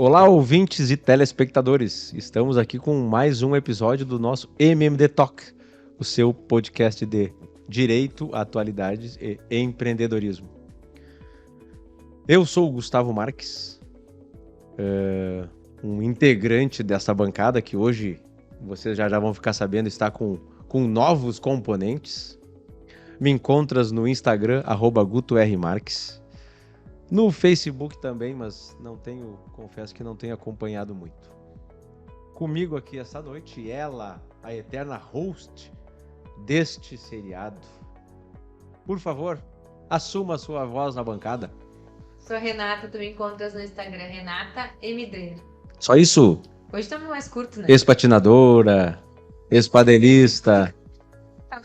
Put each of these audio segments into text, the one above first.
Olá, ouvintes e telespectadores. Estamos aqui com mais um episódio do nosso MMD Talk, o seu podcast de direito, atualidades e empreendedorismo. Eu sou o Gustavo Marques, um integrante dessa bancada que hoje vocês já vão ficar sabendo está com novos componentes. Me encontras no Instagram, @GutoRMarques. No Facebook também, mas confesso que não tenho acompanhado muito. Comigo aqui essa noite, ela, a eterna host deste seriado. Por favor, assuma a sua voz na bancada. Sou a Renata, tu me encontras no Instagram, Renata Emidreira. Só isso? Hoje estamos mais curto, né? Ex-patinadora, ex-padelista. A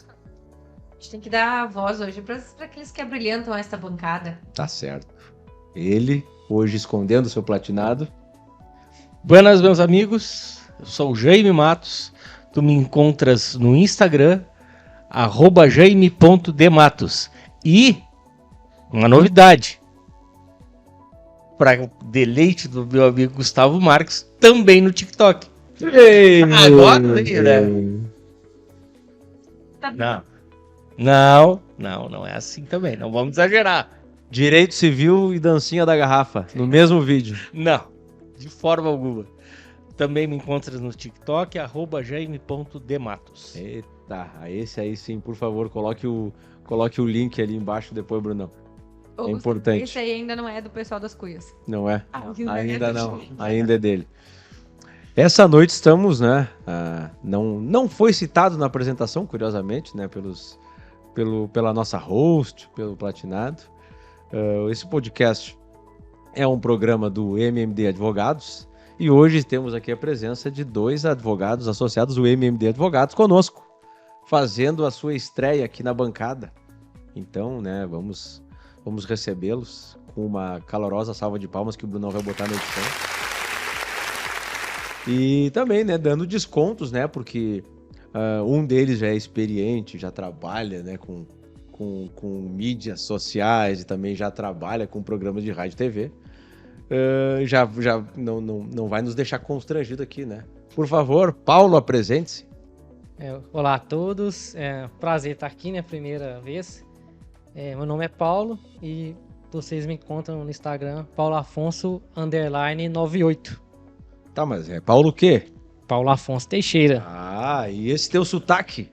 gente tem que dar a voz hoje para aqueles que abrilhantam esta bancada. Tá certo. Ele, hoje escondendo seu platinado. Buenas, meus amigos. Eu sou o Jaime Matos. Tu me encontras no Instagram, @jaime.dematos. E uma novidade, para deleite do meu amigo Gustavo Marques, também no TikTok. Agora, né? Não é assim também. Não vamos exagerar. Direito civil e dancinha da garrafa, no mesmo vídeo. Não, de forma alguma. Também me encontras no TikTok, @jaime.dematos. Eita, esse aí sim, por favor, coloque o link ali embaixo depois, Brunão. É importante. Esse aí ainda não é do pessoal das cuias. Não é? Ainda não, ainda é dele. Essa noite estamos, né, não foi citado na apresentação, curiosamente, né, pela nossa host, pelo Platinado. Esse podcast é um programa do MMD Advogados e hoje temos aqui a presença de dois advogados associados do MMD Advogados conosco, fazendo a sua estreia aqui na bancada. Então, né, vamos recebê-los com uma calorosa salva de palmas que o Brunão vai botar na edição. E também, né, dando descontos, né, porque um deles já é experiente, já trabalha, né, com mídias sociais e também já trabalha com programas de rádio e TV. Já não vai nos deixar constrangido aqui, né? Por favor, Paulo, apresente-se. Olá a todos, prazer estar aqui, né, primeira vez. Meu nome é Paulo e vocês me encontram no Instagram, pauloafonso_98. Tá, mas é Paulo o quê? Paulo Afonso Teixeira. Ah, e esse teu sotaque?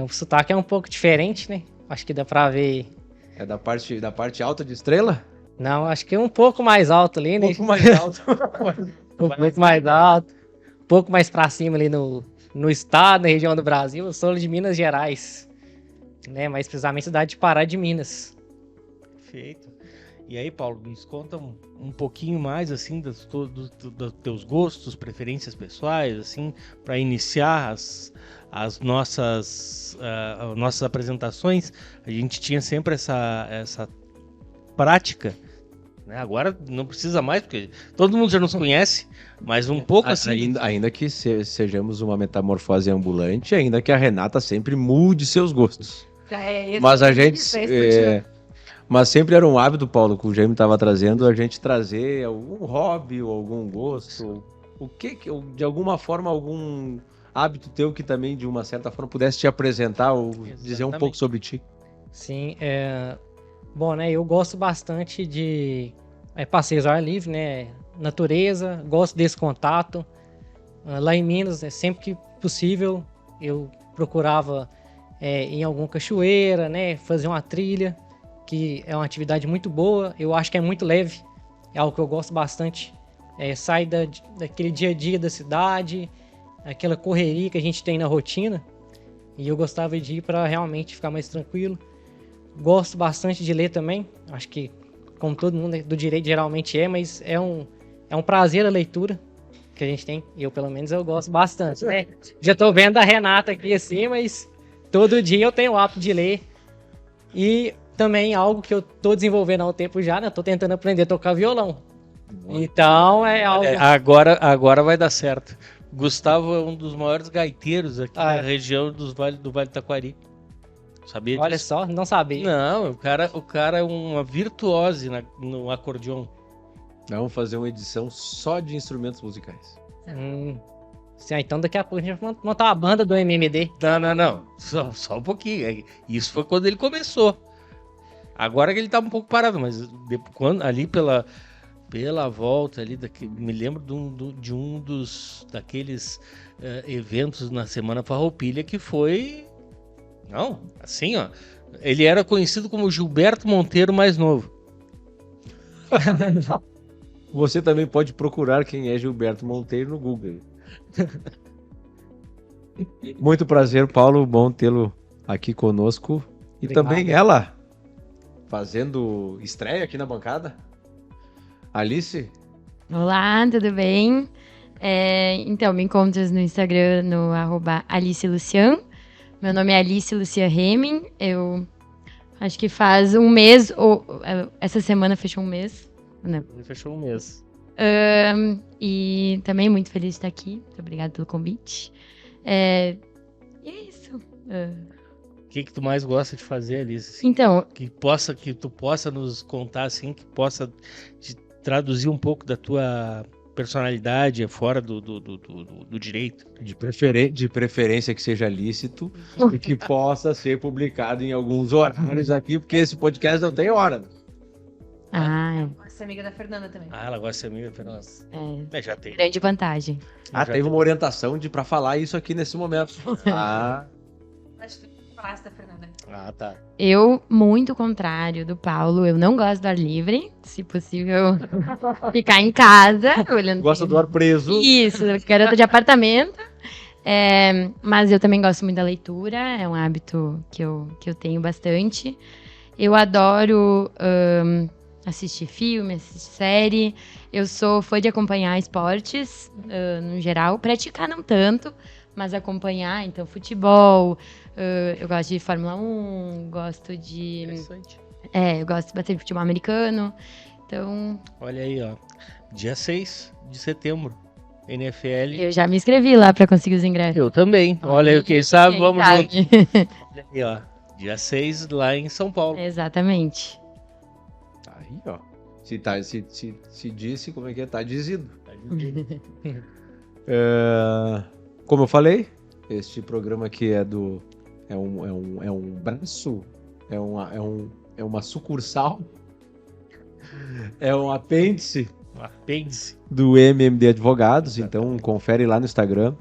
O sotaque é um pouco diferente, né? Acho que dá pra ver. É da parte alta de Estrela? Não, acho que é um pouco mais alto ali, né? Um pouco mais alto. Um pouco mais alto. Um pouco mais pra cima ali no estado, na região do Brasil. Eu sou de Minas Gerais, né? Mais precisamente cidade de Pará de Minas. Perfeito. E aí, Paulo, nos conta um pouquinho mais, assim, dos teus gostos, preferências pessoais, assim, para iniciar as nossas apresentações. A gente tinha sempre essa prática, né? Agora não precisa mais, porque todo mundo já nos conhece, mas um pouco assim... Ainda que sejamos uma metamorfose ambulante, ainda que a Renata sempre mude seus gostos. Já é esse. Mas a gente... Mas sempre era um hábito, Paulo, que o Jaime estava trazendo, a gente trazer algum hobby ou algum gosto, ou de alguma forma, algum hábito teu que também, de uma certa forma, pudesse te apresentar ou dizer um pouco sobre ti. Sim, bom, né, eu gosto bastante de passeios ao ar livre, né, natureza, gosto desse contato. Lá em Minas, né, sempre que possível, eu procurava em alguma cachoeira, né, fazer uma trilha, que é uma atividade muito boa, eu acho que é muito leve, é algo que eu gosto bastante. Sai daquele dia a dia da cidade, aquela correria que a gente tem na rotina, e eu gostava de ir para realmente ficar mais tranquilo. Gosto bastante de ler também, acho que como todo mundo do direito geralmente mas é um prazer a leitura que a gente tem, pelo menos eu gosto bastante, né? Já tô vendo a Renata aqui assim, mas todo dia eu tenho o hábito de ler. E também algo que eu tô desenvolvendo há um tempo já, né? Eu tô tentando aprender a tocar violão. Então é algo... Agora vai dar certo. Gustavo é um dos maiores gaiteiros aqui na região do Vale do Taquari. Sabia disso? Olha só, não sabia. Não, o cara é uma virtuose no acordeon. Vamos fazer uma edição só de instrumentos musicais. Então daqui a pouco a gente vai montar uma banda do MMD. Não. Só um pouquinho. Isso foi quando ele começou. Agora que ele tá um pouco parado, mas ali pela volta ali, me lembro de um daqueles eventos na Semana Farroupilha que foi... Não, assim, ó. Ele era conhecido como Gilberto Monteiro mais novo. Você também pode procurar quem é Gilberto Monteiro no Google. Muito prazer, Paulo. Bom tê-lo aqui conosco. E Obrigado. também ela, fazendo estreia aqui na bancada. Alice. Olá, tudo bem? Então, me encontras no Instagram no @AliceLucian. Meu nome é Alice Lucia Hemming. Eu acho que faz um mês, ou essa semana fechou um mês. Não. Ele fechou um mês. E também muito feliz de estar aqui. Muito obrigada pelo convite. E é isso. O que tu mais gosta de fazer, Alice? Então, Que tu possa nos contar, assim, que possa te traduzir um pouco da tua personalidade fora do direito. De preferência que seja lícito e que possa ser publicado em alguns horários aqui, porque esse podcast não tem hora. Você é amiga da Fernanda também. Ela gosta de ser amiga, Fernanda. Já tem. grande vantagem. Teve uma orientação pra falar isso aqui nesse momento. Acho que tu falasse da Fernanda. Tá. Eu, muito contrário do Paulo, eu não gosto do ar livre. Se possível, ficar em casa olhando. Gosta do ar preso. Isso, garota de apartamento. Mas eu também gosto muito da leitura, é um hábito que eu tenho bastante. Eu adoro assistir filme, assistir série. Eu sou fã de acompanhar esportes, no geral. Praticar não tanto, mas acompanhar, então, futebol. Eu gosto de Fórmula 1, gosto de... Interessante. Eu gosto bastante de futebol americano. Então... Olha aí, ó. Dia 6 de setembro. NFL. Eu já me inscrevi lá para conseguir os ingressos. Eu também. Olha aí, quem sabe, vamos junto. junto. Olha aí, ó. Dia 6 lá em São Paulo. Exatamente. Aí, ó. Se disse, como é que é? Tá dizido. Como eu falei, este programa aqui é um braço, é uma sucursal, é um apêndice do MMD Advogados. Então confere lá no Instagram,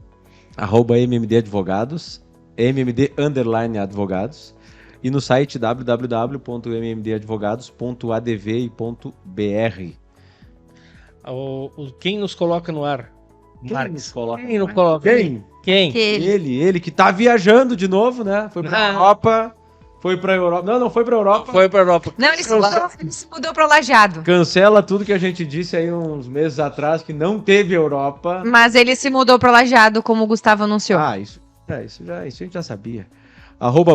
@MMD Advogados, MMD_Advogados, e no site www.mmdadvogados.adv.br. Quem nos coloca no ar? Quem nos coloca? Quem nos coloca? Quem? Ele que tá viajando de novo, né? Foi pra Europa. Foi pra Europa. Não foi pra Europa. Foi pra Europa. Não, ele se mudou pro Lajeado. Cancela tudo que a gente disse aí uns meses atrás, que não teve Europa. Mas ele se mudou pro Lajeado, como o Gustavo anunciou. Isso a gente já sabia.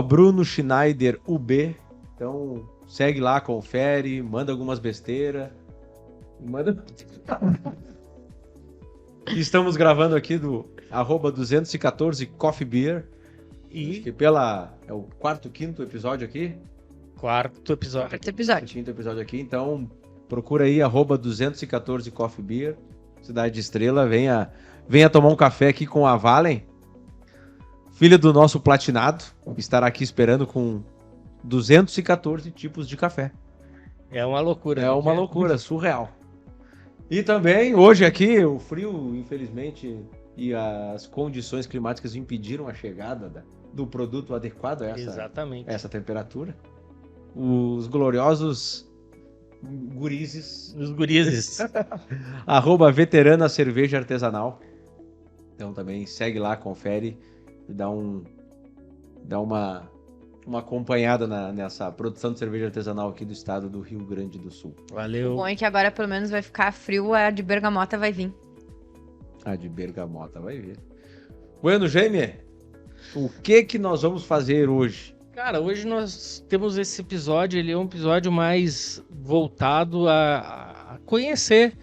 Bruno Schneider UB. Então, segue lá, confere, manda algumas besteiras. Estamos gravando aqui do @214 Coffee Beer. E que é o quinto episódio aqui. Quarto episódio. Quinto episódio aqui. Então, procura aí @214 Coffee Beer, Cidade de Estrela. Venha tomar um café aqui com a Valen, filha do nosso platinado, que estará aqui esperando com 214 tipos de café. É uma loucura. É uma loucura, surreal. E também, hoje aqui, o frio, infelizmente, e as condições climáticas impediram a chegada do produto adequado a essa temperatura. Os gloriosos gurizes. Os gurizes. @veterana cerveja artesanal. Então também segue lá, confere e dá uma acompanhada nessa produção de cerveja artesanal aqui do estado do Rio Grande do Sul. Valeu. O bom é que agora pelo menos vai ficar frio, a de bergamota vai vir. A de bergamota vai vir. Bueno, Jaime, o que nós vamos fazer hoje? Cara, hoje nós temos esse episódio, ele é um episódio mais voltado a conhecer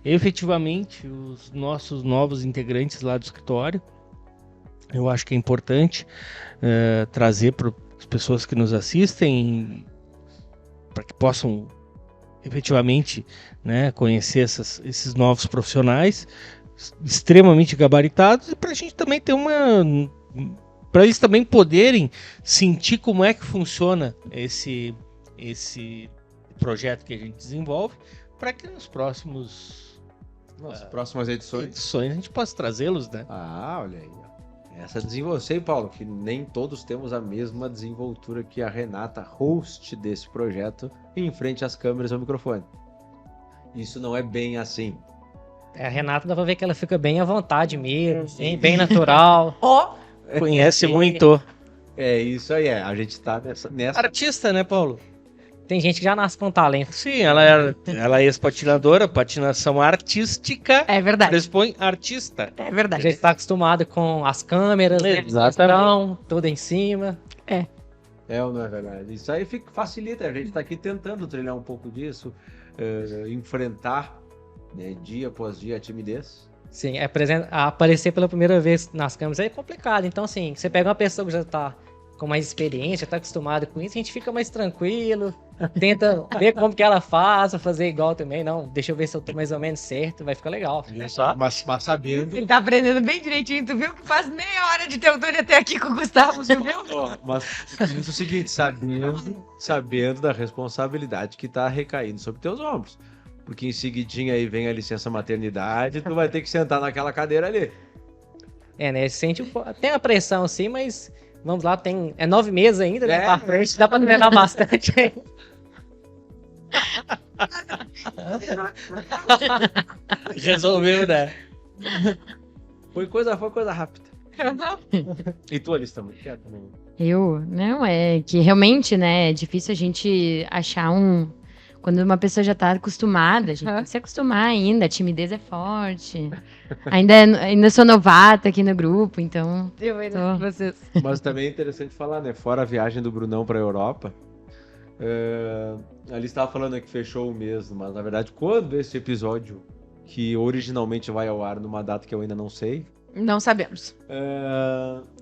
efetivamente os nossos novos integrantes lá do escritório. Eu acho que é importante trazer para as pessoas que nos assistem, para que possam efetivamente, né, conhecer esses novos profissionais extremamente gabaritados e para a gente também ter para eles também poderem sentir como é que funciona esse projeto que a gente desenvolve, para que nas próximas edições a gente possa trazê-los, né? Ah, olha aí. Essa desenvoltura, Paulo, que nem todos temos a mesma desenvoltura que a Renata, host desse projeto, em frente às câmeras e ao microfone. Isso não é bem assim. A Renata dá pra ver que ela fica bem à vontade mesmo, bem natural. Conhece muito. É isso aí, a gente tá nessa... Artista, né, Paulo? Tem gente que já nasce com talento. Sim, ela é ex-patinadora, patinação artística. É verdade. Pressupõe artista. É A verdade. gente tá acostumado com as câmeras, né? Exatamente. Tudo em cima. É ou não é verdade? Isso aí facilita, a gente tá aqui tentando treinar um pouco disso, enfrentar, né, dia após dia a timidez. Sim, aparecer pela primeira vez nas câmeras é complicado. Então, assim, você pega uma pessoa que já tá com mais experiência, tá acostumado com isso, a gente fica mais tranquilo, tenta ver como que ela faz, fazer igual também. Não, deixa eu ver se eu tô mais ou menos certo, vai ficar legal. Mas sabendo... Ele tá aprendendo bem direitinho, tu viu que faz meia hora de teoria até aqui com o Gustavo, tu viu? Mas diz o seguinte, sabendo da responsabilidade que tá recaindo sobre teus ombros. Porque em seguidinha aí vem a licença maternidade, tu vai ter que sentar naquela cadeira ali. Né? Sente tem a pressão sim, mas vamos lá, tem 9 meses ainda, né? Pra frente, dá pra treinar bastante. Resolveu, né? Foi coisa rápida. E tu, Alice, tá muito quieta, né? Não, é que realmente, né, é difícil a gente achar quando uma pessoa já tá acostumada, a gente tem que se acostumar ainda, a timidez é forte. Ainda sou novata aqui no grupo, então... Eu vejo vocês. Mas também é interessante falar, né? Fora a viagem do Brunão pra Europa, ali estava falando que fechou o mês, mas na verdade, quando esse episódio, que originalmente vai ao ar numa data que eu ainda não sei... Não sabemos.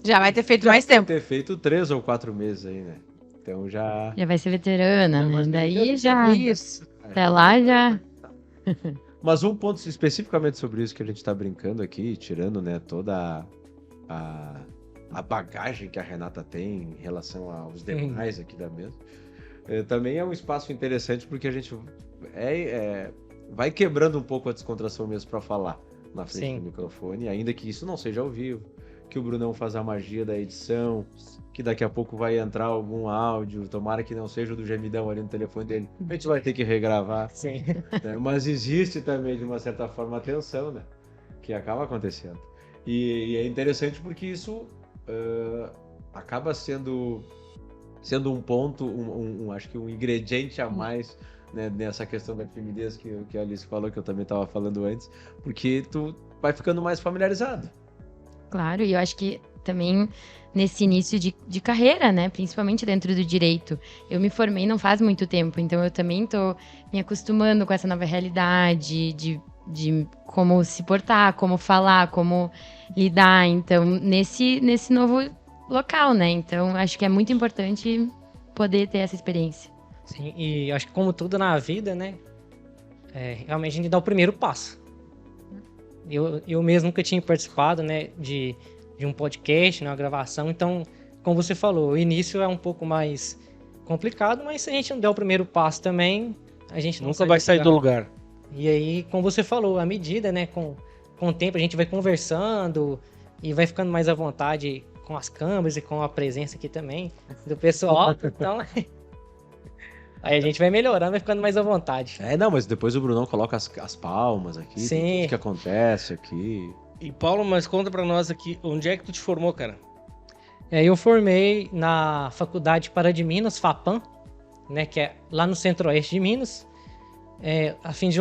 Já vai ter feito mais tempo. Ter feito 3 ou 4 meses aí, né? Então já vai ser veterana, né? Daí já... Isso. Até lá já... Mas um ponto especificamente sobre isso que a gente tá brincando aqui, tirando, né, toda a bagagem que a Renata tem em relação aos demais aqui da mesa, também é um espaço interessante porque a gente vai quebrando um pouco a descontração mesmo para falar na frente do microfone, ainda que isso não seja ao vivo, que o Brunão faz a magia da edição, que daqui a pouco vai entrar algum áudio, tomara que não seja o do gemidão ali no telefone dele, a gente vai ter que regravar. Sim. Né? Mas existe também, de uma certa forma, a tensão, né? Que acaba acontecendo. E é interessante porque isso acaba sendo um ponto, acho que um ingrediente a mais, né, nessa questão da timidez que a Alice falou, que eu também estava falando antes, porque tu vai ficando mais familiarizado. Claro, e eu acho que também nesse início de carreira, né, principalmente dentro do direito. Eu me formei não faz muito tempo, então eu também tô me acostumando com essa nova realidade de como se portar, como falar, como lidar, então, nesse novo local, né, então acho que é muito importante poder ter essa experiência. Sim, e acho que como tudo na vida, né, realmente a gente dá o primeiro passo. Eu mesmo nunca tinha participado, né, de um podcast, né, uma gravação, então, como você falou, o início é um pouco mais complicado, mas se a gente não der o primeiro passo também, a gente nunca vai sair do lugar. E aí, como você falou, à medida, né, com o tempo a gente vai conversando e vai ficando mais à vontade com as câmeras e com a presença aqui também do pessoal, então... Aí a gente vai melhorando, vai ficando mais à vontade. Não, mas depois o Brunão coloca as palmas aqui, sim, tudo que acontece aqui. E Paulo, mas conta pra nós aqui, onde é que tu te formou, cara? Eu formei na Faculdade Pará de Minas, FAPAM, né, que é lá no centro-oeste de Minas. A fim de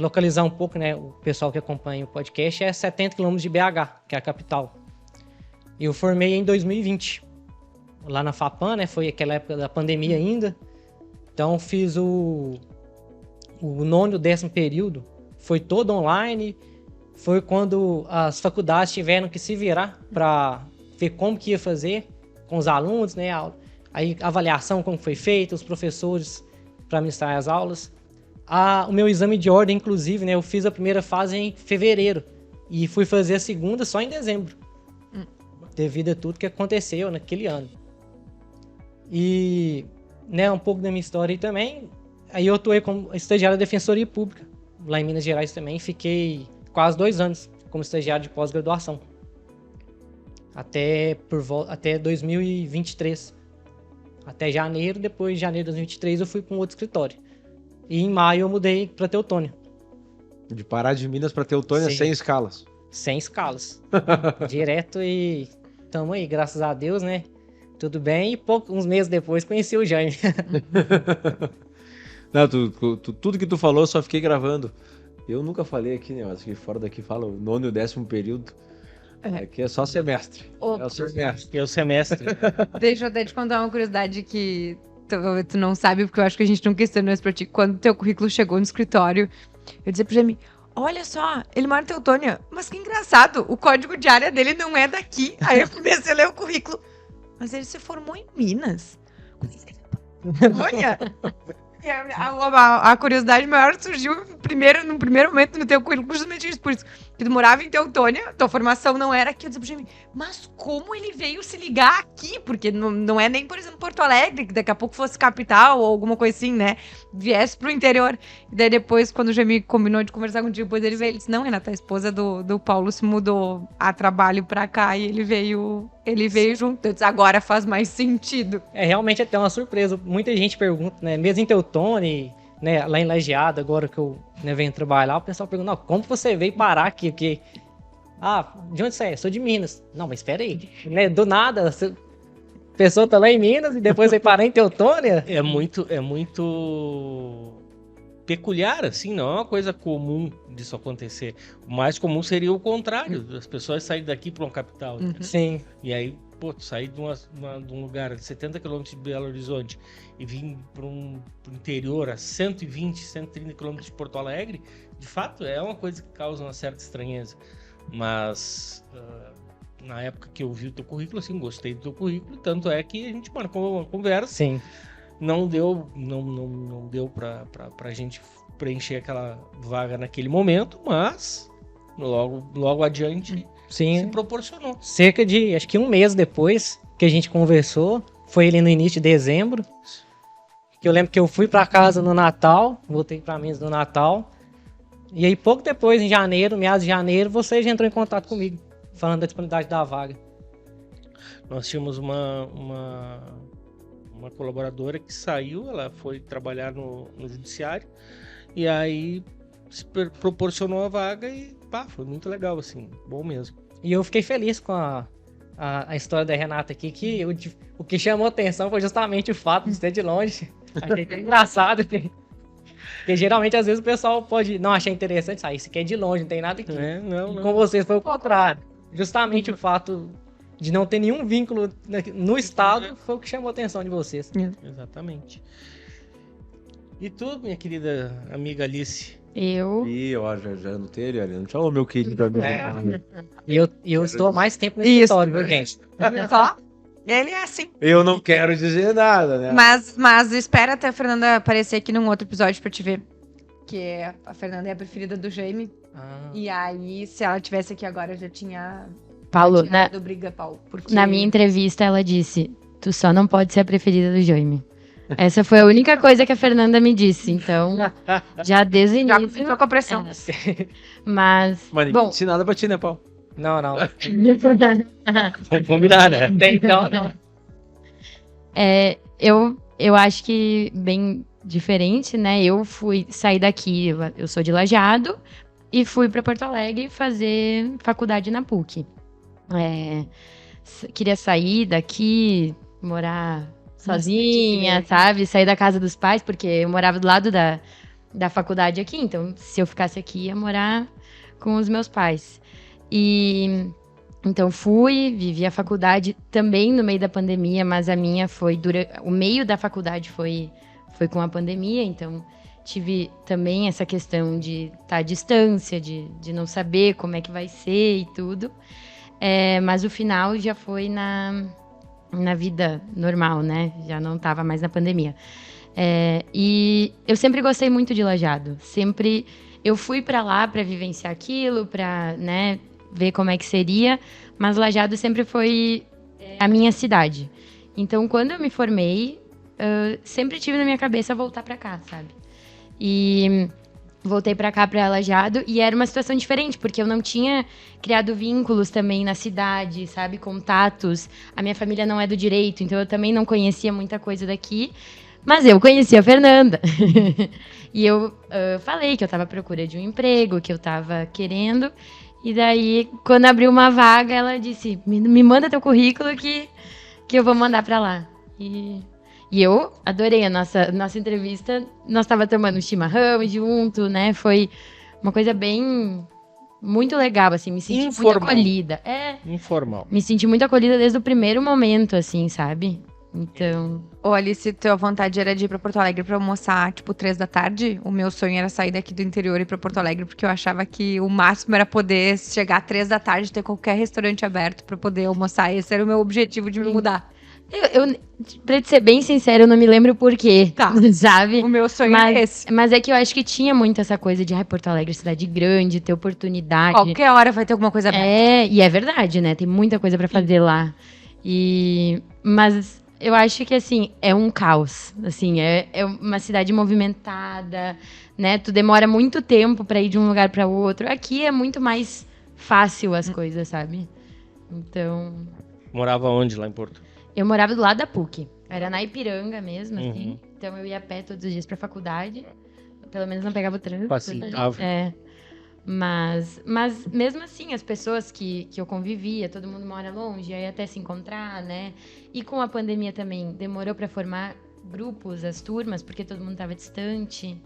localizar um pouco, né, o pessoal que acompanha o podcast, é 70 km de BH, que é a capital. E eu formei em 2020, lá na FAPAM, né, foi aquela época da pandemia ainda. Então fiz o 9º e 10º período, foi todo online, foi quando as faculdades tiveram que se virar para ver como que ia fazer com os alunos, né? Aí a avaliação como foi feita, os professores para ministrar as aulas. O meu exame de ordem, inclusive, né? Eu fiz a primeira fase em fevereiro e fui fazer a segunda só em dezembro. Devido a tudo que aconteceu naquele ano. E, né, um pouco da minha história aí também. Aí eu atuei como estagiário da Defensoria Pública, lá em Minas Gerais também. Fiquei quase 2 anos como estagiário de pós-graduação. Até 2023. Até janeiro, depois de janeiro de 2023 eu fui para um outro escritório. E em maio eu mudei para Teutônia. De Pará de Minas para Teutônia Sim. sem escalas. Sem escalas. Direto e tamo aí, graças a Deus, né? Tudo bem. E uns meses depois conheci o Jaime. Não, tudo que tu falou eu só fiquei gravando. Eu nunca falei aqui, né? Mas aqui fora daqui fala o 9º e o 10º período. Aqui é só semestre. É o semestre. Que é o semestre. Deixa eu até te contar uma curiosidade que tu não sabe, porque eu acho que a gente nunca questionou isso pra ti. Quando teu currículo chegou no escritório, eu disse pro Jamie, olha só, ele mora em Teutônia, mas que engraçado, o código de área dele não é daqui. Aí eu comecei a ler o currículo, mas ele se formou em Minas. Olha! E a curiosidade maior surgiu no primeiro momento no teu currículo, justamente isso, por isso. Que tu morava em Teutônia, tua formação não era aqui. Eu disse pro Jamie, mas como ele veio se ligar aqui? Porque não é nem, por exemplo, Porto Alegre, que daqui a pouco fosse capital ou alguma coisa assim, né? Viesse pro interior. E daí depois, quando o Jamie combinou de conversar contigo, depois ele veio, ele disse, não, Renata, a esposa do Paulo se mudou a trabalho pra cá e ele veio junto. Eu disse, agora faz mais sentido. É realmente até uma surpresa. Muita gente pergunta, né? Mesmo em Teutônia, né? Lá em Lajeado, agora que eu venho trabalhar, o pessoal pergunta, não, como você veio parar aqui? Porque, de onde você é? Sou de Minas. Não, mas espera aí. Né? Do nada, a pessoa tá lá em Minas e depois vai parar em Teutônia? É muito peculiar, assim, não é uma coisa comum disso acontecer. O mais comum seria o contrário, as pessoas saírem daqui para uma capital. Né? Sim. E aí, pô, tu sair de um lugar de 70 km de Belo Horizonte e vir para pro interior a 120, 130 km de Porto Alegre, de fato, é uma coisa que causa uma certa estranheza. Mas, na época que eu vi o teu currículo, assim, gostei do teu currículo, tanto é que a gente marcou uma conversa. Sim. Não deu pra gente preencher aquela vaga naquele momento, mas logo adiante Sim. se proporcionou. Cerca de, acho que 1 mês depois que a gente conversou, foi ali no início de dezembro, que eu lembro que eu fui pra casa no Natal, voltei pra Minas no Natal, e aí pouco depois, em janeiro, meados de janeiro, você já entrou em contato comigo, falando da disponibilidade da vaga. Nós tínhamos uma colaboradora que saiu, ela foi trabalhar no judiciário, e aí se proporcionou a vaga e foi muito legal, assim, bom mesmo. E eu fiquei feliz com a história da Renata aqui, que o que chamou atenção foi justamente o fato de ser de longe. Achei que é engraçado, porque geralmente às vezes o pessoal pode não achar interessante, isso aqui é de longe, não tem nada aqui. Não. Com vocês foi o contrário. Justamente o fato de não ter nenhum vínculo no estado foi o que chamou a atenção de vocês. Exatamente. E tu, minha querida amiga Alice? Eu. Ih, ó, já anotei ele, olha. Não falou meu querido amigo. E eu estou há mais tempo no escritório, viu, gente? Só? Ele é assim. Eu não quero dizer nada, né? Mas espera até a Fernanda aparecer aqui num outro episódio pra te ver. Que a Fernanda é a preferida do Jaime. E aí, se ela tivesse aqui agora, eu já tinha... Paulo, dado briga, Paulo. Porque... na minha entrevista, ela disse: tu só não pode ser a preferida do Jaime. Essa foi a única coisa que a Fernanda me disse. Então, já desde o já início. começou com a pressão. Mas ninguém bom, disse nada pra ti, né, Paulo? Não. Vamos combinar, né? Então, não. eu acho que bem diferente, né? Eu fui sair daqui, eu sou de Lajeado, e fui para Porto Alegre fazer faculdade na PUC. Queria sair daqui, morar sozinha, sabe? Sair da casa dos pais, porque eu morava do lado da faculdade aqui. Então, se eu ficasse aqui, ia morar com os meus pais. E então vivi a faculdade também no meio da pandemia, mas a minha foi o meio da faculdade foi com a pandemia, então tive também essa questão de estar à distância, de não saber como é que vai ser e tudo. Mas o final já foi na vida normal, né? Já não estava mais na pandemia. E eu sempre gostei muito de Lajeado. Sempre eu fui para lá para vivenciar aquilo, para, né, ver como é que seria. Mas Lajeado sempre foi a minha cidade. Então, quando eu me formei, sempre tive na minha cabeça voltar para cá, sabe? E voltei para cá, para Lajeado, e era uma situação diferente, porque eu não tinha criado vínculos também na cidade, sabe? Contatos. A minha família não é do direito, então eu também não conhecia muita coisa daqui. Mas eu conhecia a Fernanda. E eu falei que eu estava à procura de um emprego, que eu estava querendo. E daí, quando abriu uma vaga, ela disse, me manda teu currículo que eu vou mandar para lá. E eu adorei a nossa entrevista. Nós estávamos tomando chimarrão junto, né? Foi uma coisa muito legal, assim. Me senti muito acolhida. Informal. Me senti muito acolhida desde o primeiro momento, assim, sabe? Então... Ô, Alice, tua vontade era de ir pra Porto Alegre pra almoçar, tipo, 3 da tarde? O meu sonho era sair daqui do interior e ir pra Porto Alegre, porque eu achava que o máximo era poder chegar 3 da tarde e ter qualquer restaurante aberto pra poder almoçar. Esse era o meu objetivo de me mudar. Pra te ser bem sincero, eu não me lembro por quê, Tá. sabe? O meu sonho é esse. Mas é que eu acho que tinha muito essa coisa de Porto Alegre, cidade grande, ter oportunidade. Qualquer hora vai ter alguma coisa aberta. E é verdade, né? Tem muita coisa pra fazer lá. Mas eu acho que, assim, é um caos. Assim, é uma cidade movimentada, né? Tu demora muito tempo pra ir de um lugar pra outro. Aqui é muito mais fácil as coisas, sabe? Então... Morava onde lá em Porto? Eu morava do lado da PUC. Era na Ipiranga mesmo, assim. Então eu ia a pé todos os dias pra faculdade. Pelo menos não pegava o trânsito. Facilitava. Mas mesmo assim, as pessoas que eu convivia, todo mundo mora longe, aí até se encontrar, né? E com a pandemia também, demorou para formar grupos, as turmas, porque todo mundo estava distante.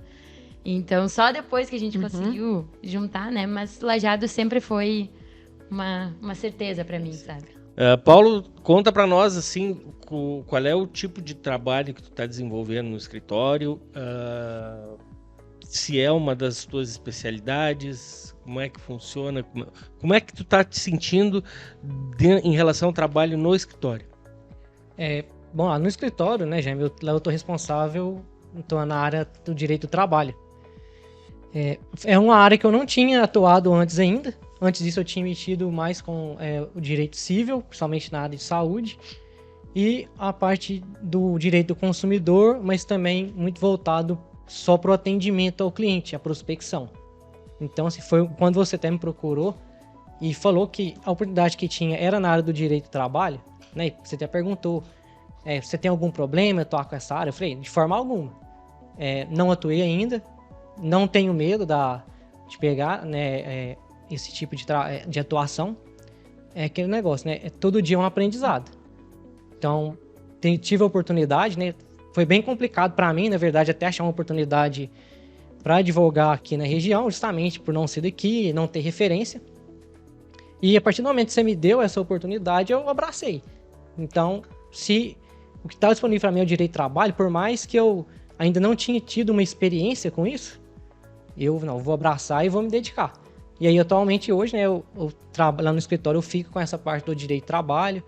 Então, só depois que a gente conseguiu juntar, né? Mas Lajeado sempre foi uma certeza para mim, sabe? Paulo, conta para nós, assim, qual é o tipo de trabalho que tu está desenvolvendo no escritório, se é uma das tuas especialidades, como é que funciona, como é que tu está te sentindo em relação ao trabalho no escritório? Bom, no escritório, né, Jaime, eu estou responsável, estou na área do direito do trabalho. É uma área que eu não tinha atuado antes ainda. Antes disso eu tinha mexido mais com o direito civil, principalmente na área de saúde, e a parte do direito do consumidor, mas também muito voltado só para o atendimento ao cliente, a prospecção. Então, assim, foi quando você até me procurou e falou que a oportunidade que tinha era na área do direito do trabalho, né? Você até perguntou, você tem algum problema atuar com essa área? Eu falei, de forma alguma. Não atuei ainda, não tenho medo de pegar, né, esse tipo de atuação. É aquele negócio, né? Todo dia é um aprendizado. Então, tive a oportunidade, né? Foi bem complicado para mim, na verdade, até achar uma oportunidade para advogar aqui na região, justamente por não ser daqui, não ter referência. E a partir do momento que você me deu essa oportunidade, eu abracei. Então, se o que estava disponível para mim é o direito de trabalho, por mais que eu ainda não tinha tido uma experiência com isso, eu vou abraçar e vou me dedicar. E aí, atualmente, hoje, né, eu trabalho lá no escritório, eu fico com essa parte do direito de trabalho,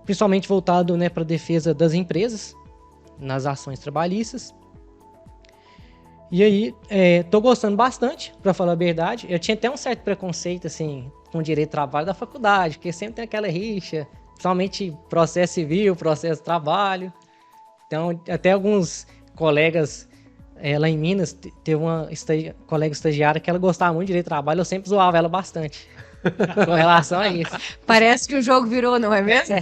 principalmente voltado, né, para a defesa das empresas, nas ações trabalhistas. E aí, tô gostando bastante, para falar a verdade. Eu tinha até um certo preconceito, assim, com direito de trabalho da faculdade, porque sempre tem aquela rixa, principalmente processo civil, processo de trabalho. Então, até alguns colegas lá em Minas, teve uma colega estagiária que ela gostava muito de direito de trabalho, eu sempre zoava ela bastante com relação a isso. Parece que o jogo virou, não é mesmo?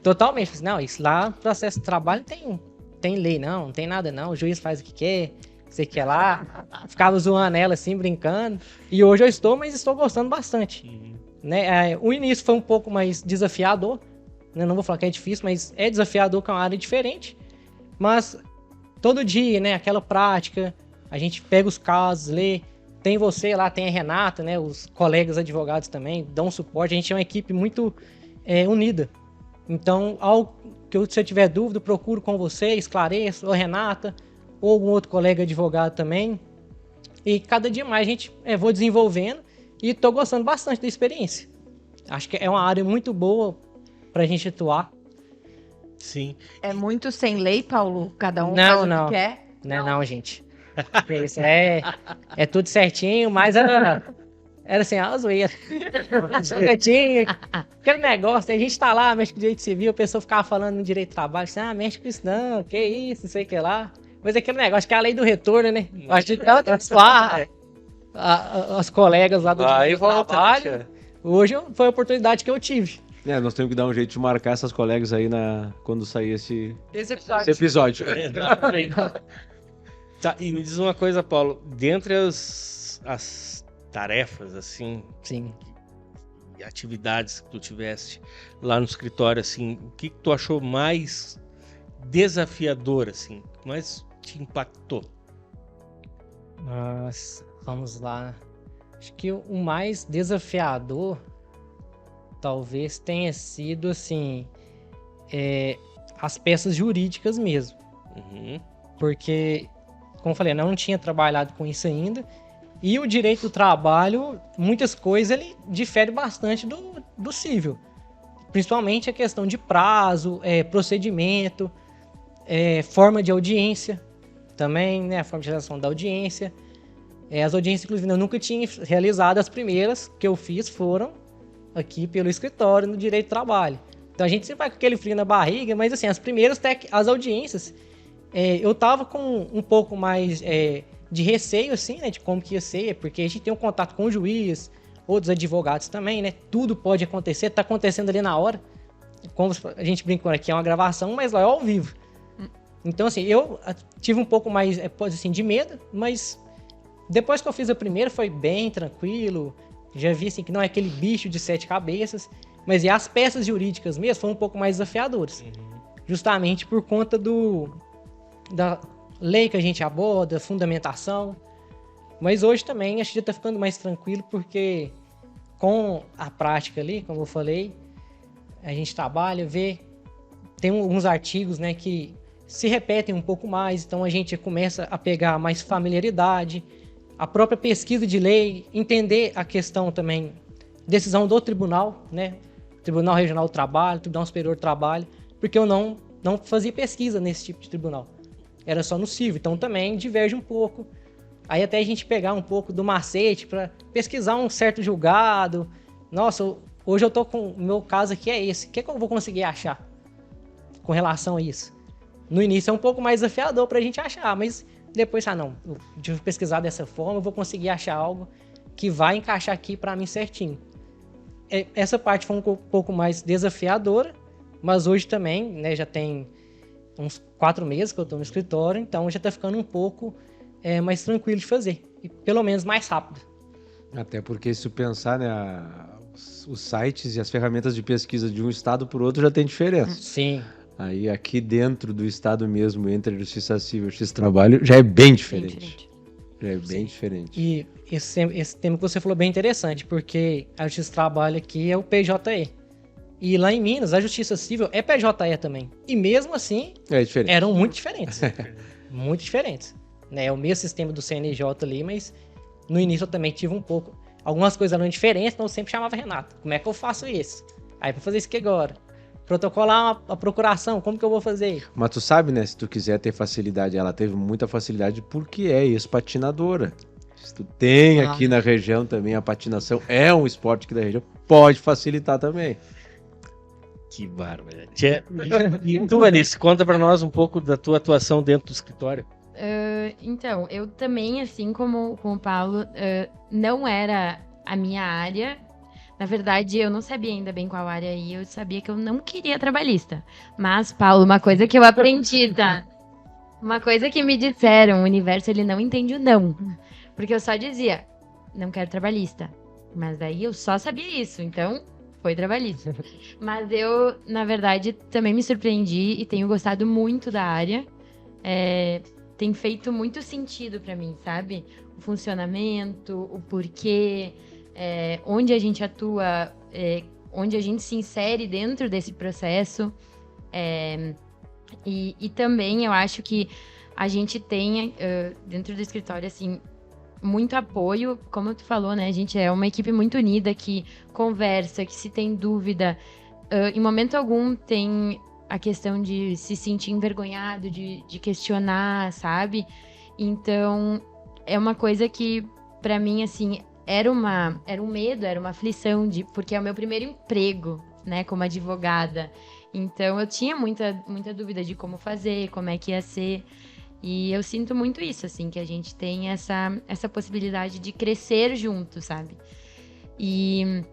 Totalmente. Não, isso lá, processo de trabalho tem lei, não tem nada não, o juiz faz o que quer, você quer lá, ficava zoando ela assim, brincando, e hoje eu estou gostando bastante. Né? O início foi um pouco mais desafiador, né? Não vou falar que é difícil, mas é desafiador, que é uma área diferente, mas todo dia, né, aquela prática, a gente pega os casos, lê, tem você lá, tem a Renata, né, os colegas advogados também dão suporte, a gente é uma equipe muito unida. Então, se eu tiver dúvida, procuro com você, esclareço, ou a Renata, ou algum outro colega advogado também. E cada dia mais a gente vou desenvolvendo e estou gostando bastante da experiência. Acho que é uma área muito boa para a gente atuar. Sim. É muito sem lei, Paulo? Cada um Não, faz o não. que quer? Né? Não, gente. Isso é tudo certinho, mas era assim, a zoeira. Certinho. Aquele negócio, a gente tá lá, mexe com direito civil, a pessoa ficava falando no direito do trabalho, assim, mexe com isso não, que isso, não sei o que lá. Mas aquele negócio que é a lei do retorno, né? A gente as colegas lá do Aí direito do volta, trabalho. Hoje foi a oportunidade que eu tive. Nós temos que dar um jeito de marcar essas colegas aí quando sair esse Esse episódio. episódio. Tá, e me diz uma coisa, Paulo, dentre as tarefas, assim, Sim. e atividades que tu tiveste lá no escritório, assim, o que tu achou mais desafiador, assim, que mais te impactou? Mas, vamos lá. Acho que o mais desafiador talvez tenha sido, assim, as peças jurídicas mesmo. Uhum. Porque, como eu falei, eu não tinha trabalhado com isso ainda. E o direito do trabalho, muitas coisas, ele difere bastante do civil. Principalmente a questão de prazo, procedimento, forma de audiência também, né? A forma de realização da audiência. As audiências, inclusive, eu nunca tinha realizado. As primeiras que eu fiz foram aqui pelo escritório no direito do trabalho. Então a gente sempre vai com aquele frio na barriga, mas assim, as primeiras as audiências, eu tava com um pouco mais de receio, assim, né, de como que ia ser, porque a gente tem um contato com o juiz, outros advogados também, né, tudo pode acontecer, tá acontecendo ali na hora, como a gente brincou aqui, é uma gravação, mas lá é ao vivo. Então, assim, eu tive um pouco mais, assim, de medo, mas depois que eu fiz a primeira foi bem tranquilo, já vi, assim, que não é aquele bicho de 7 cabeças, mas as peças jurídicas mesmo foram um pouco mais desafiadoras, justamente por conta da lei que a gente aborda, fundamentação. Mas hoje também a gente já tá ficando mais tranquilo, porque com a prática ali, como eu falei, a gente trabalha, vê, tem alguns artigos, né, que se repetem um pouco mais, então a gente começa a pegar mais familiaridade, a própria pesquisa de lei, entender a questão também, decisão do tribunal, né, Tribunal Regional do Trabalho, Tribunal Superior do Trabalho, porque eu não fazia pesquisa nesse tipo de tribunal. Era só no civil, então também diverge um pouco. Aí até a gente pegar um pouco do macete para pesquisar um certo julgado. Nossa, hoje eu tô com... O meu caso aqui é esse. O que eu vou conseguir achar com relação a isso? No início é um pouco mais desafiador pra gente achar, mas depois, não, eu vou pesquisar dessa forma, eu vou conseguir achar algo que vai encaixar aqui pra mim certinho. Essa parte foi um pouco mais desafiadora, mas hoje também, né, já tem uns 4 meses que eu tô no escritório, então já tá ficando um pouco mais tranquilo de fazer, e pelo menos mais rápido. Até porque se tu pensar, né, os sites e as ferramentas de pesquisa de um estado para o outro já tem diferença. Sim. Aí aqui dentro do estado mesmo, entre a Justiça Civil e a Justiça do Trabalho, já é bem diferente. Já é bem diferente. E esse tema que você falou é bem interessante, porque a Justiça do Trabalho aqui é o PJE. E lá em Minas, a Justiça Civil é PJE também. E mesmo assim, eram muito diferentes. Muito diferentes. Né? É o mesmo sistema do CNJ ali, mas no início eu também tive um pouco... Algumas coisas eram diferentes, então eu sempre chamava Renato. Como é que eu faço isso? Aí, pra fazer isso aqui agora. Protocolar a procuração, como que eu vou fazer? Mas tu sabe, né? Se tu quiser ter facilidade, ela teve muita facilidade porque é ex-patinadora. Se tu tem aqui na região também a patinação, é um esporte aqui da região, pode facilitar também. Que bárbaro. E tu, Alice, conta pra nós um pouco da tua atuação dentro do escritório. Então, eu também, assim como o Paulo, não era a minha área. Na verdade, eu não sabia ainda bem qual área ia, eu sabia que eu não queria trabalhista. Mas, Paulo, uma coisa que eu aprendi, tá? Uma coisa que me disseram, o universo, ele não entende o não. Porque eu só dizia, não quero trabalhista. Mas daí eu só sabia isso, então foi trabalhista. Mas eu, na verdade, também me surpreendi e tenho gostado muito da área. Tem feito muito sentido pra mim, sabe? O funcionamento, o porquê... onde a gente atua, onde a gente se insere dentro desse processo. E também eu acho que a gente tem, dentro do escritório, assim, muito apoio. Como tu falou, né? A gente é uma equipe muito unida, que conversa, que se tem dúvida. Em momento algum tem a questão de se sentir envergonhado, de questionar, sabe? Então, é uma coisa que, pra mim, assim, era um medo, era uma aflição, porque é o meu primeiro emprego, né, como advogada. Então, eu tinha muita dúvida de como fazer, como é que ia ser. E eu sinto muito isso, assim, que a gente tem essa possibilidade de crescer junto, sabe? E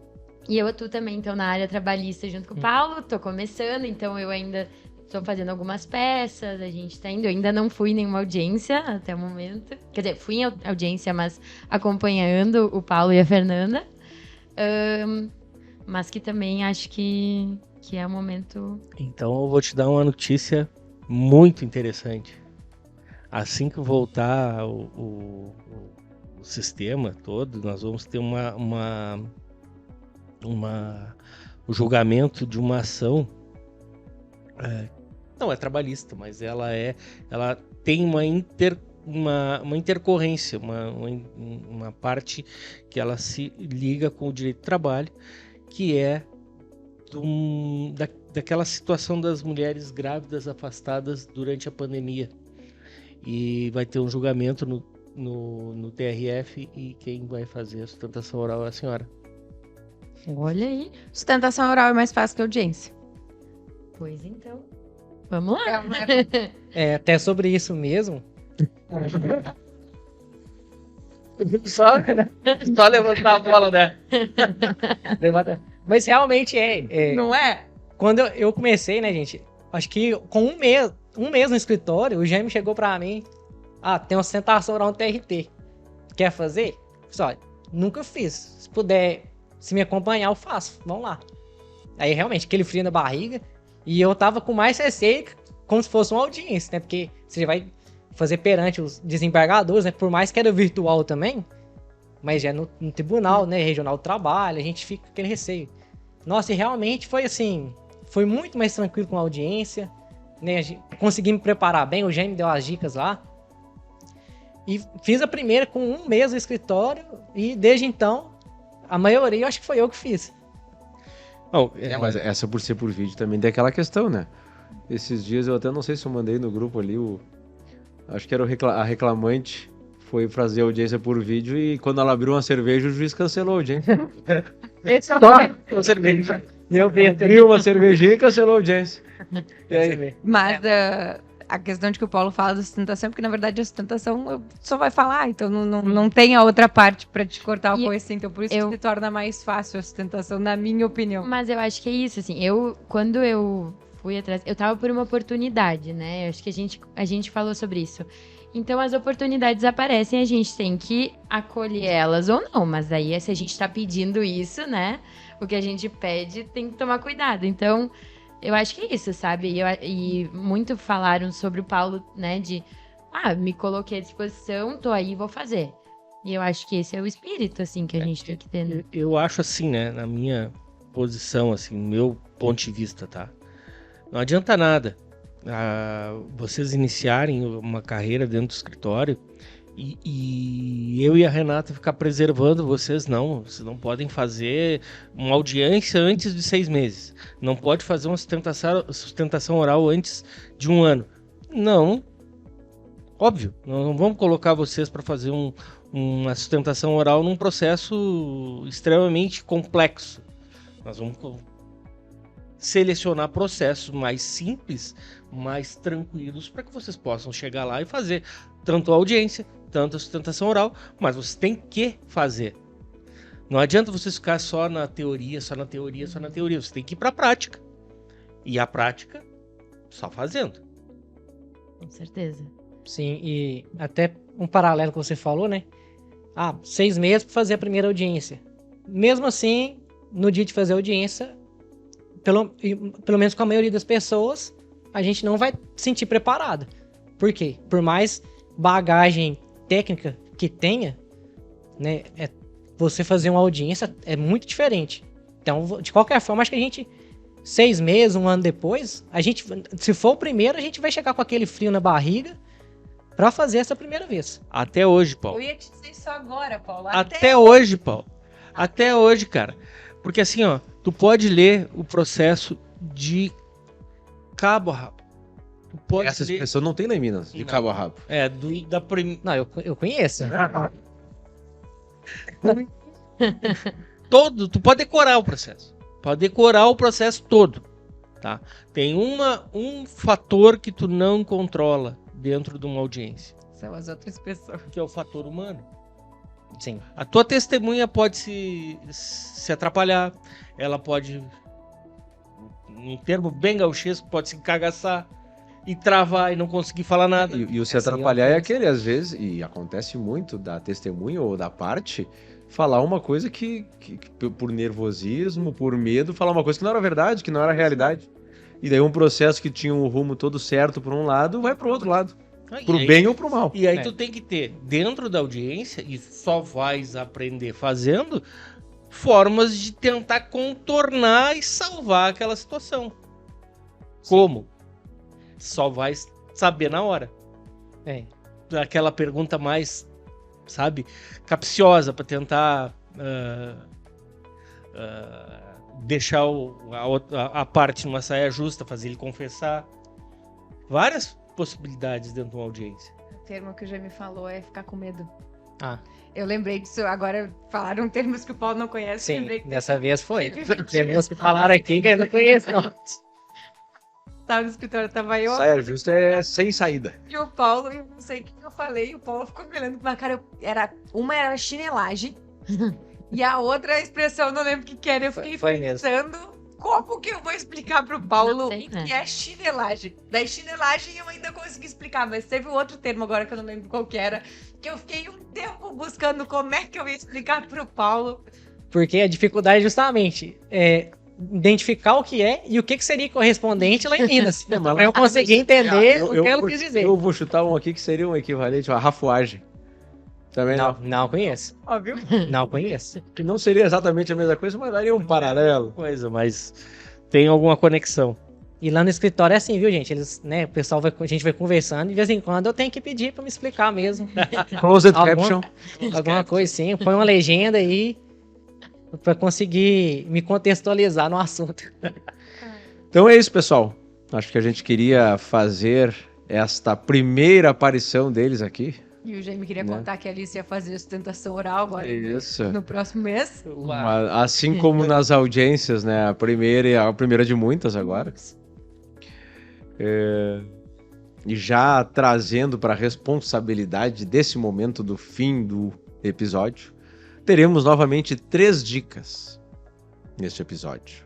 eu atuo também, então, na área trabalhista junto com o Paulo, tô começando, então eu ainda tô fazendo algumas peças, a gente tá indo, eu ainda não fui em nenhuma audiência até o momento. Quer dizer, fui em audiência, mas acompanhando o Paulo e a Fernanda. Mas que também acho que é um momento... Então eu vou te dar uma notícia muito interessante. Assim que voltar o sistema todo, nós vamos ter o julgamento de uma ação, não é trabalhista, mas ela tem uma intercorrência, uma parte que ela se liga com o direito do trabalho, que é daquela situação das mulheres grávidas afastadas durante a pandemia. E vai ter um julgamento no TRF e quem vai fazer a sustentação oral é a senhora. Olha aí. Sustentação oral é mais fácil que audiência. Pois então, vamos lá. Até sobre isso mesmo. Só levantar a bola, né? Mas realmente Não é? Quando eu comecei, né, gente? Acho que com um mês no escritório, o Jaime chegou pra mim. Tem uma sustentação oral no TRT. Quer fazer? Só, nunca fiz. Se puder, se me acompanhar, eu faço. Vamos lá. Aí, realmente, aquele frio na barriga. E eu tava com mais receio, como se fosse uma audiência, né? Porque você vai fazer perante os desembargadores, né? Por mais que era virtual também. Mas já no tribunal, né? Regional do Trabalho, a gente fica com aquele receio. Nossa, e realmente foi assim... Foi muito mais tranquilo com a audiência, né? Consegui me preparar bem, o Jaime deu as dicas lá. E fiz a primeira com um mês no escritório e desde então, a maioria eu acho que foi eu que fiz. Mas essa por ser por vídeo também tem aquela questão, né? Esses dias eu até não sei se eu mandei no grupo ali, acho que era a reclamante, foi fazer audiência por vídeo e quando ela abriu uma cerveja o juiz cancelou a audiência. Só cerveja. Abriu uma cervejinha e cancelou a audiência. E aí? Mas a questão de que o Paulo fala da sustentação, porque na verdade a sustentação só vai falar, então não tem a outra parte pra te cortar o coice, então por isso que se torna mais fácil a sustentação, na minha opinião. Mas eu acho que é isso, assim, quando eu fui atrás, eu tava por uma oportunidade, né, eu acho que a gente falou sobre isso. Então as oportunidades aparecem, a gente tem que acolher elas ou não, mas aí se a gente tá pedindo isso, né, o que a gente pede tem que tomar cuidado, então... Eu acho que é isso, sabe? E muito falaram sobre o Paulo, né? Me coloquei à disposição, tô aí, vou fazer. E eu acho que esse é o espírito, assim, que a gente tem que ter. Né? Eu acho assim, né? Na minha posição, assim, no meu ponto de vista, tá? Não adianta nada vocês iniciarem uma carreira dentro do escritório e eu e a Renata ficar preservando vocês, não. Vocês não podem fazer uma audiência antes de 6 meses. Não pode fazer uma sustentação oral antes de 1 ano. Não. Óbvio. Não vamos colocar vocês para fazer uma sustentação oral num processo extremamente complexo. Nós vamos selecionar processos mais simples, mais tranquilos, para que vocês possam chegar lá e fazer tanto a audiência, tanto a sustentação oral, mas vocês têm que fazer. Não adianta vocês ficar só na teoria. Você tem que ir para a prática. E a prática, só fazendo. Com certeza. Sim, e até um paralelo que você falou, né? 6 meses para fazer a primeira audiência. Mesmo assim, no dia de fazer a audiência, pelo menos com a maioria das pessoas, a gente não vai se sentir preparado. Por quê? Por mais bagagem técnica que tenha, né, você fazer uma audiência é muito diferente. Então, de qualquer forma, acho que a gente, 6 meses, 1 ano depois, se for o primeiro, a gente vai chegar com aquele frio na barriga pra fazer essa primeira vez. Até hoje, Paulo. Eu ia te dizer isso agora, Paulo. Até hoje, Paulo. Até hoje, cara. Porque assim, ó, tu pode ler o processo de cabo a rabo. Tu pode Essa ler- expressão não tem lá em Minas, de Não. cabo a rabo. Não, eu conheço. Todo, tu pode decorar o processo. Pode decorar o processo todo, tá? Tem um fator que tu não controla dentro de uma audiência, São as outras pessoas. que é o fator humano. Sim. A tua testemunha pode se atrapalhar, ela pode, em termo bem gauchesco, pode se encagaçar e travar e não conseguir falar nada. E o se Essa aí atrapalhar é é uma aquele, às vezes, e acontece muito da testemunha ou da parte, falar uma coisa que por nervosismo, por medo, falar uma coisa que não era verdade, que não era realidade. E daí um processo que tinha um rumo todo certo por um lado, vai pro outro lado. Pro E aí- bem ou pro mal. E aí É. tu tem que ter, dentro da audiência, e só vais aprender fazendo, formas de tentar contornar e salvar aquela situação. Como? Só vais saber na hora. É. Aquela pergunta mais, sabe, capciosa para tentar deixar a parte numa saia justa, fazer ele confessar. Várias possibilidades dentro de uma audiência. O termo que o Jaime falou é ficar com medo. Ah, Eu lembrei disso, agora falaram termos que o Paulo não conhece. sim, Lembrei que dessa vez foi. Tem uns que falaram aqui que eu não conheço, não. tava no escritório, tava eu Saia justa é sem saída. e o Paulo, e eu não sei o que eu falei, o Paulo ficou me olhando com uma cara. Uma era chinelagem e a outra expressão, eu não lembro o que era. Eu fiquei Foi mesmo. pensando como que eu vou explicar pro Paulo Não sei, né? o que é chinelagem. Daí chinelagem eu ainda consegui explicar, mas teve um outro termo agora que eu não lembro qual que era, que eu fiquei um tempo buscando como é que eu ia explicar pro Paulo. Porque a dificuldade justamente é identificar o que é e o que seria correspondente lá em Minas. Pra eu conseguir entender o que ela quis dizer. Eu vou chutar um aqui que seria um equivalente a rafuagem. Também não. Não conheço. Óbvio. Não conheço. Que não seria exatamente a mesma coisa, mas daria um paralelo. Coisa, mas tem alguma conexão. E lá no escritório é assim, viu, gente? Eles, né, o pessoal a gente vai conversando, de vez em quando eu tenho que pedir pra me explicar mesmo. Closed Alguma- caption. Alguma coisa assim, põe uma legenda aí pra conseguir me contextualizar no assunto. Então é isso, pessoal. Acho que a gente queria fazer esta primeira aparição deles aqui. E o Jaime queria Né? contar que a Alice ia fazer sustentação oral agora. Isso. No próximo mês. Assim como nas audiências, né? A primeira de muitas agora. E já trazendo para a responsabilidade desse momento do fim do episódio, teremos novamente 3 dicas neste episódio.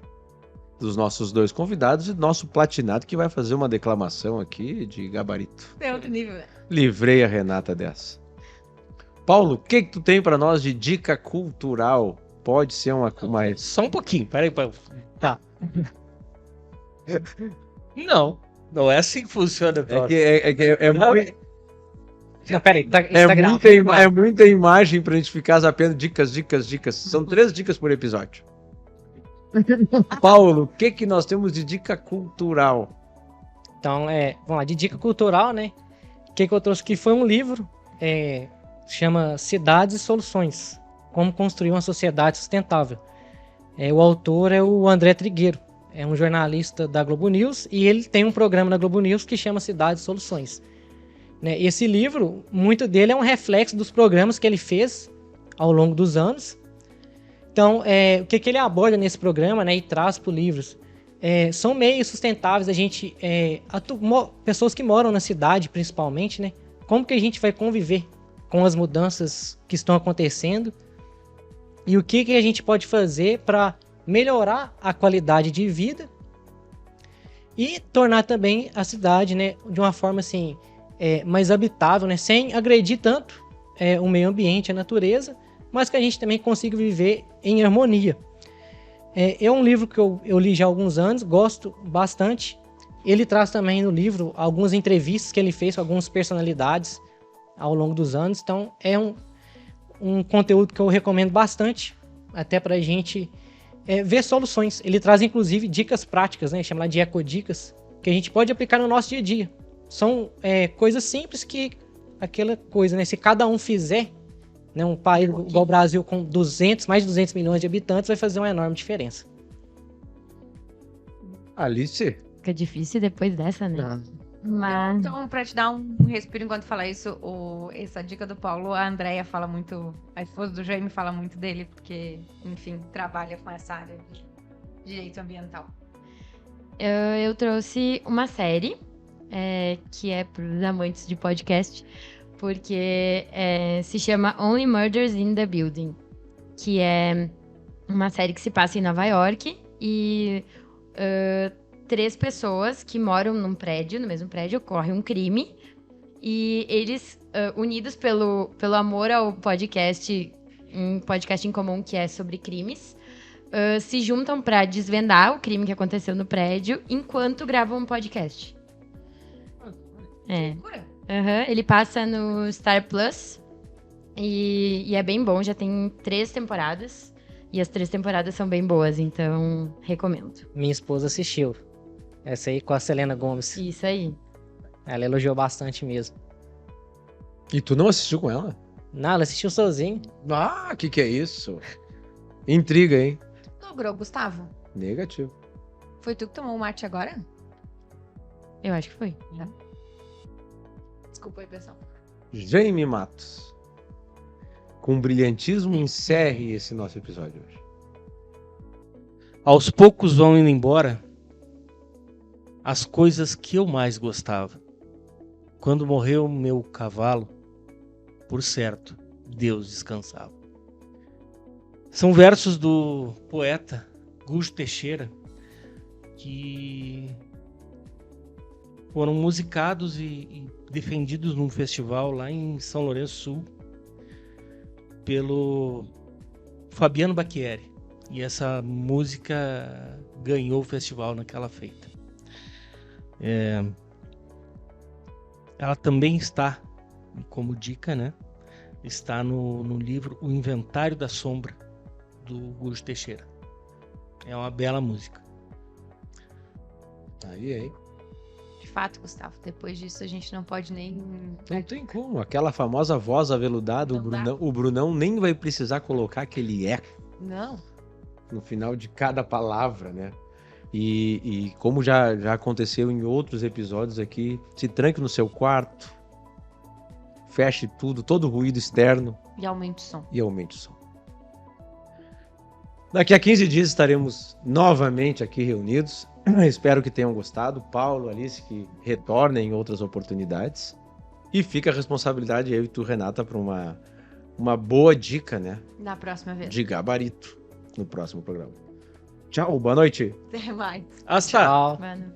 Dos nossos 2 convidados e do nosso platinado que vai fazer uma declamação aqui de gabarito. É outro nível, né? Livrei a Renata dessa. Paulo, o que tu tem para nós de dica cultural? Pode ser uma... Só um pouquinho, peraí. Tá. Não é assim que funciona. É muito... Não, peraí, tá É gravando. muita imagem pra gente ficar apenas dicas. São 3 dicas por episódio. Paulo, o que nós temos de dica cultural? Então, vamos lá, de dica cultural, né? O que eu trouxe aqui foi um livro, chama Cidades e Soluções, Como Construir uma Sociedade Sustentável. O autor é o André Trigueiro, é um jornalista da Globo News e ele tem um programa na Globo News que chama Cidades e Soluções. Né? Esse livro, muito dele é um reflexo dos programas que ele fez ao longo dos anos. Então, o que ele aborda nesse programa, né, e traz para os livros, são meios sustentáveis, a gente, pessoas que moram na cidade principalmente, né, como que a gente vai conviver com as mudanças que estão acontecendo e o que a gente pode fazer para melhorar a qualidade de vida e tornar também a cidade, né, de uma forma assim, mais habitável, né, sem agredir tanto o meio ambiente, a natureza, mas que a gente também consiga viver em harmonia. É um livro que eu li já há alguns anos, gosto bastante. Ele traz também no livro algumas entrevistas que ele fez com algumas personalidades ao longo dos anos. Então é um conteúdo que eu recomendo bastante, até para a gente ver soluções. Ele traz inclusive dicas práticas, né? Chama lá de ecodicas, que a gente pode aplicar no nosso dia a dia. São coisas simples que aquela coisa, né? Se cada um fizer, né, um país igual o Brasil com mais de 200 milhões de habitantes vai fazer uma enorme diferença. Alice, Fica difícil depois dessa, né? Não. Mas. Então, pra te dar um respiro enquanto fala isso, essa dica do Paulo, a Andrea fala muito, a esposa do Jaime fala muito dele, porque, enfim, trabalha com essa área de direito ambiental. Eu trouxe uma série, que é para os amantes de podcast, porque se chama Only Murders in the Building, que é uma série que se passa em Nova York e 3 pessoas que moram no mesmo prédio, ocorre um crime e eles, unidos pelo amor ao podcast, um podcast em comum que é sobre crimes, se juntam para desvendar o crime que aconteceu no prédio enquanto gravam um podcast. Ele passa no Star Plus e é bem bom, já tem 3 temporadas e as 3 temporadas são bem boas, então recomendo. Minha esposa assistiu. Essa aí com a Selena Gomez. Isso aí. Ela elogiou bastante mesmo. E tu não assistiu com ela? Não, ela assistiu sozinho. Ah, que é isso? Intriga, hein? Logrou, Gustavo? Negativo. Foi tu que tomou o mate agora? Eu acho que foi. Desculpa aí, pessoal. Jaime Matos. Com brilhantismo, encerre esse nosso episódio hoje. Aos poucos vão indo embora as coisas que eu mais gostava. Quando morreu meu cavalo, por certo, Deus descansava. São versos do poeta Gujo Teixeira que foram musicados e defendidos num festival lá em São Lourenço Sul pelo Fabiano Bacchieri. E essa música ganhou o festival naquela feita. Ela também está, como dica, né? Está no livro O Inventário da Sombra, do Gujo Teixeira. É uma bela música. Aí, hein? De fato, Gustavo, depois disso a gente não pode nem... Não tem como. Aquela famosa voz aveludada, o Brunão nem vai precisar colocar aquele Não. no final de cada palavra, né? E como já aconteceu em outros episódios aqui, se tranque no seu quarto, feche tudo, todo ruído externo E aumente o som. e aumente o som. Daqui a 15 dias estaremos novamente aqui reunidos. Espero que tenham gostado. Paulo, Alice, que retornem em outras oportunidades. E fica a responsabilidade, eu e tu, Renata, para uma boa dica, né? Na próxima vez. De gabarito no próximo programa. Tchau, boa noite. Até mais. Hasta! Tchau. Mano.